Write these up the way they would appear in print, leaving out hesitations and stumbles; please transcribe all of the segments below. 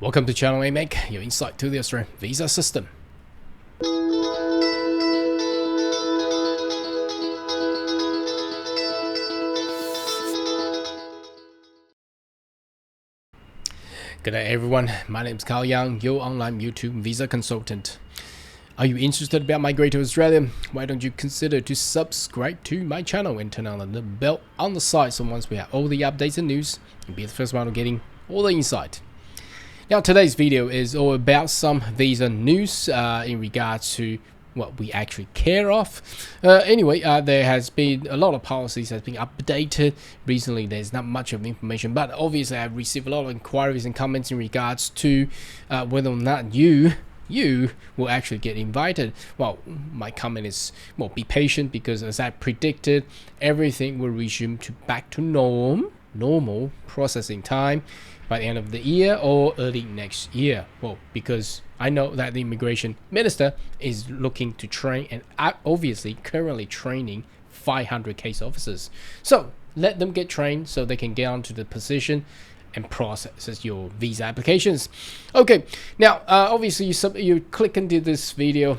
Welcome to Channel AMEC, your insight to the Australian visa system. Good day everyone, my name is Carl Young, your online YouTube visa consultant. Are you interested about migrating to Australia? Why don't you consider to subscribe to my channel and turn on the bell on the side so once we have all the updates and news, you'll be the first one getting all the insight. Now today's video is all about some visa news in regards to what we actually care of. There has been a lot of policies has been updated recently. There's not much of information, but obviously I've received a lot of inquiries and comments in regards to whether or not you will actually get invited. Well, my comment is, well, be patient, because as I predicted, everything will resume back to normal processing time by the end of the year or early next year. Well, because I know that the immigration minister is looking to train and obviously currently training 500 case officers. So let them get trained so they can get onto the position and process your visa applications. Okay, now obviously you click into this video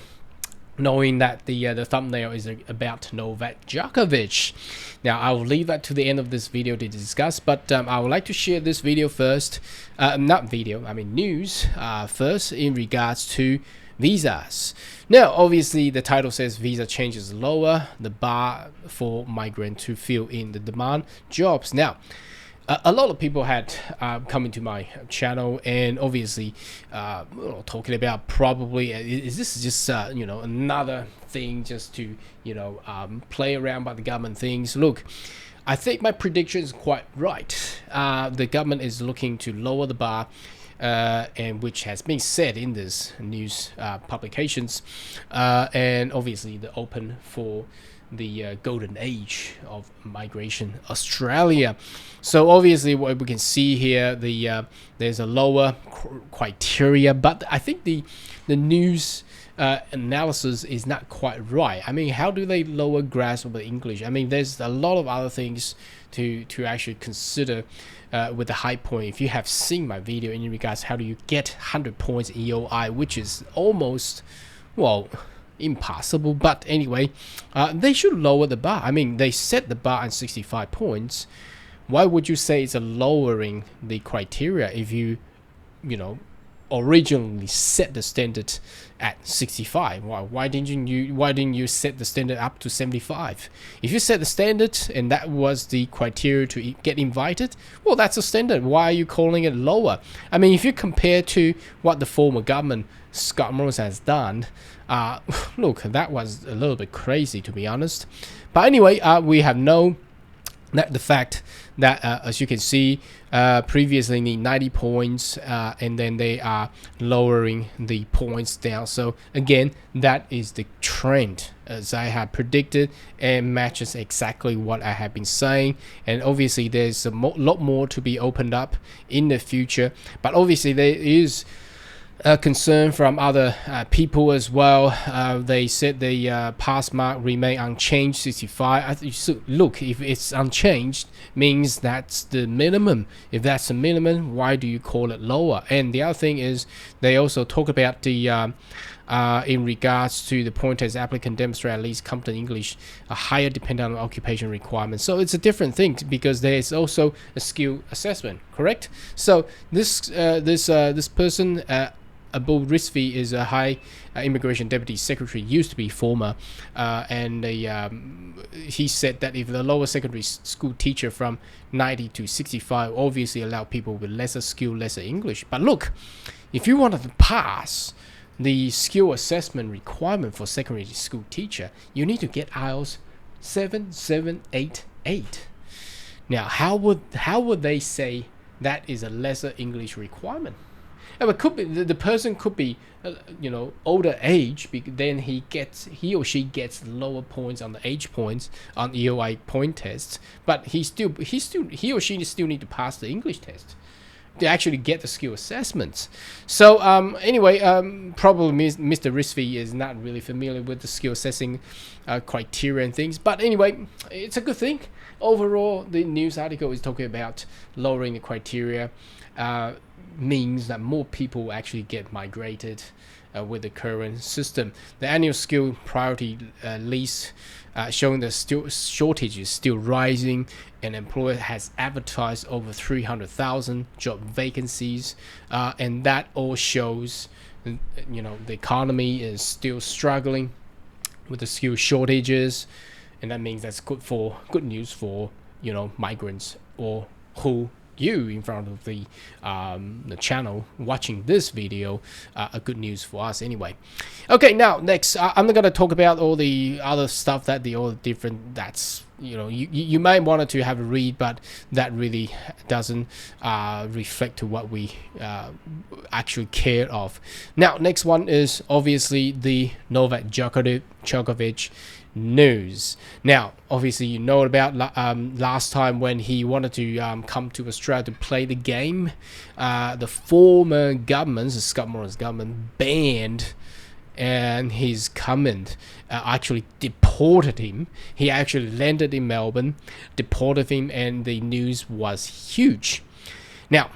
knowing that the thumbnail is about Novak Djokovic. Now I'll leave that to the end of this video to discuss, but I would like to share this video first, news first in regards to visas. Now obviously the title says visa changes lower the bar for migrant to fill in the demand jobs. Now a lot of people had come into my channel and obviously talking about probably is this just another thing just to play around by the government things. Look, I think my prediction is quite right. The government is looking to lower the bar, and which has been said in this news publications, and obviously the open for the golden age of migration Australia. So obviously what we can see here, there's a lower criteria, but I think the news analysis is not quite right. I mean, how do they lower grasp of the English? I mean, there's a lot of other things to actually consider with the high point. If you have seen my video in regards how do you get 100 points in EOI, which is almost, well, impossible, but anyway, they should lower the bar. I mean, they set the bar at 65 points. Why would you say it's a lowering the criteria if you originally set the standard at 65? Why didn't you set the standard up to 75? If you set the standard and that was the criteria to get invited, well, that's a standard. Why are you calling it lower? I mean, if you compare to what the former government, Scott Morrison, has done, look, that was a little bit crazy, to be honest. But anyway, we have known that the fact that as you can see, previously need 90 points, and then they are lowering the points down. So again, that is the trend as I have predicted, and matches exactly what I have been saying. And obviously there's a lot more to be opened up in the future, but obviously there is concern from other people as well. They said the pass mark remain unchanged, 65. Look, if it's unchanged, means that's the minimum. If that's the minimum, why do you call it lower? And the other thing is, they also talk about the in regards to the point as applicant demonstrate at least competent English, a higher dependent on occupation requirements. So it's a different thing because there is also a skill assessment, correct? So this person, Abu Rizvi, is a high immigration deputy secretary, used to be former, and he said that if the lower secondary school teacher from 90 to 65 obviously allow people with lesser skill, lesser English. But look, if you wanted to pass the skill assessment requirement for secondary school teacher, you need to get IELTS 7788. Now, how would they say that is a lesser English requirement? But could be the person could be older age, then he or she gets lower points on the age points on EOI point tests, but he or she still need to pass the English test. to actually get the skill assessments. So anyway, probably Mr. Risvi is not really familiar with the skill assessing criteria and things. But anyway, it's a good thing. Overall, the news article is talking about lowering the criteria means that more people actually get migrated with the current system. The annual skill priority list showing the shortage is still rising. An employer has advertised over 300,000 job vacancies, and that all shows, the economy is still struggling with the skill shortages, and that means that's good news for migrants or who you in front of the channel watching this video. A good news for us anyway. Okay, now next I'm not going to talk about all the other stuff that all different that's you might want to have a read, but that really doesn't reflect to what we actually care of. Now next one is obviously the Novak Djokovic news. Now obviously about last time when he wanted to come to Australia to play the game, the former government, the Scott Morrison's government, banned and his government actually deported him. He actually landed in Melbourne, deported him, and the news was huge. Now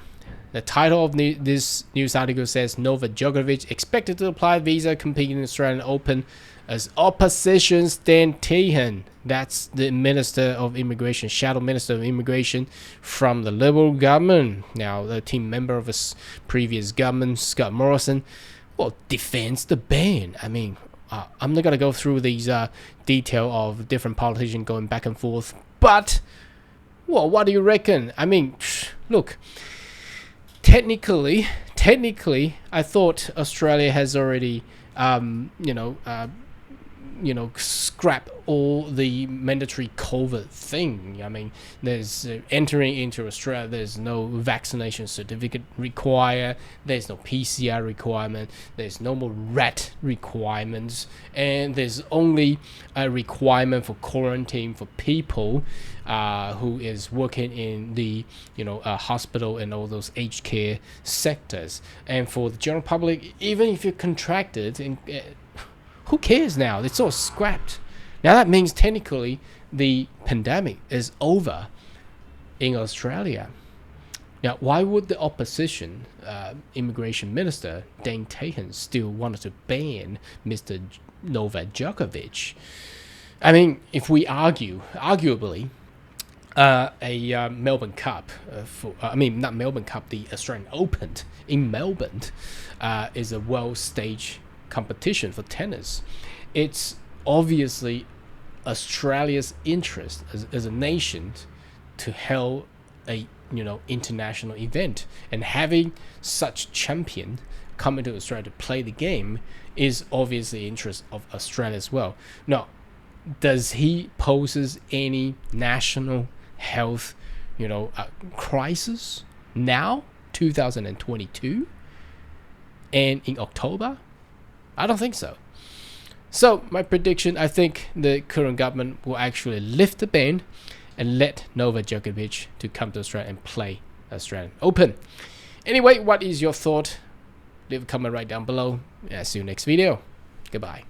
the title of this news article says Novak Djokovic expected to apply visa competing in Australian Open as opposition stand taken. That's the Minister of Immigration, Shadow Minister of Immigration from the Liberal government. Now, the team member of a previous government, Scott Morrison, defends the ban. I mean, I'm not going to go through these detail of different politicians going back and forth, but what do you reckon? I mean, look, technically, I thought Australia has already, scrap all the mandatory COVID thing. I mean, there's entering into Australia, there's no vaccination certificate required, there's no PCR requirement, there's no more RAT requirements, and there's only a requirement for quarantine for people who is working in the hospital and all those aged care sectors. And for the general public, even if you contracted, who cares now? It's all scrapped. Now that means technically the pandemic is over in Australia. Now, why would the opposition immigration minister, Dane Tahan, still wanted to ban Mr. Novak Djokovic? I mean, if we arguably, a Melbourne Cup, not Melbourne Cup, the Australian Open in Melbourne is a world stage competition for tennis. It's obviously Australia's interest as a nation to hold a international event, and having such champion come into Australia to play the game is obviously interest of Australia as well. Now, does he poses any national health crisis now, 2022 and in October? I don't think so. So my prediction, I think the current government will actually lift the ban and let Novak Djokovic to come to Australia and play Australian Open. Anyway, what is your thought? Leave a comment right down below. See you next video. Goodbye.